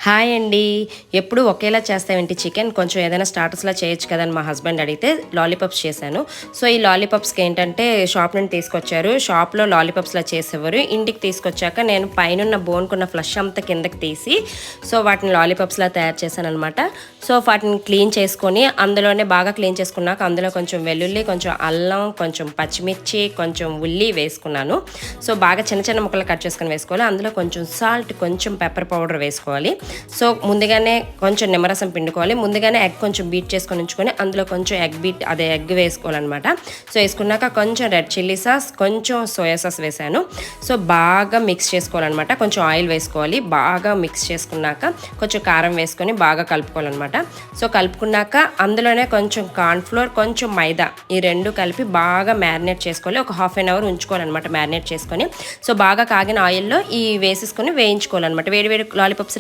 Hi అండి. ఎప్పుడు ఒకేలా చేస్తావేంటి చికెన్? కొంచెం ఏదైనా స్టార్టర్స్‌లా చేయొచ్చు కదా అని మా హస్బెండ్ అడిగితే లాలీపాప్స్ చేశాను. సో, ఈ లాలీపాప్స్‌కి ఏంటంటే షాప్ నుండి తీసుకొచ్చారు. షాప్‌లో లాలీపాప్స్‌లా చేసేవారు. ఇంటికి తీసుకొచ్చాక నేను పైనున్న బోన్‌కున్న ఫ్లెష్ అంతా కిందకి తీసి వాటిని లాలీపాప్స్‌లా తయారు చేశాననమాట. వాటిని క్లీన్ చేసుకొని అందులోనే బాగా క్లీన్ చేసుకున్నాక అందులో కొంచెం వెల్లుల్లి, కొంచెం అల్లం, కొంచెం పచ్చిమిర్చి, కొంచెం ఉల్లి వేసుకున్నాను. బాగా చిన్న చిన్న ముక్కలు కట్ చేసుకొని వేసుకోవాలి. అందులో కొంచెం సాల్ట్, కొంచెం పెప్పర్ పౌడర్ వేసుకోవాలి. ముందుగానే కొంచెం నిమ్మరసం పిండుకోవాలి. ముందుగానే ఎగ్ కొంచెం బీట్ చేసుకొని ఉంచుకొని అందులో కొంచెం ఎగ్ వేసుకోవాలన్నమాట. వేసుకున్నాక కొంచెం రెడ్ చిల్లీ సాస్, కొంచెం సోయా సాస్ వేసాను. బాగా మిక్స్ చేసుకోవాలన్నమాట. కొంచెం ఆయిల్ వేసుకోవాలి. బాగా మిక్స్ చేసుకున్నాక కొంచెం కారం వేసుకొని బాగా కలుపుకోవాలన్నమాట. కలుపుకున్నాక అందులోనే కొంచెం కార్న్ ఫ్లోర్, కొంచెం మైదా ఈ రెండు కలిపి బాగా మ్యారినేట్ చేసుకోవాలి. ఒక హాఫ్ అన్ అవర్ ఉంచుకోవాలన్నమాట మ్యారినేట్ చేసుకొని. బాగా కాగిన ఆయిల్లో వేసేసుకొని వేయించుకోవాలన్నమాట. వేడి వేడి లాలీపాప్స్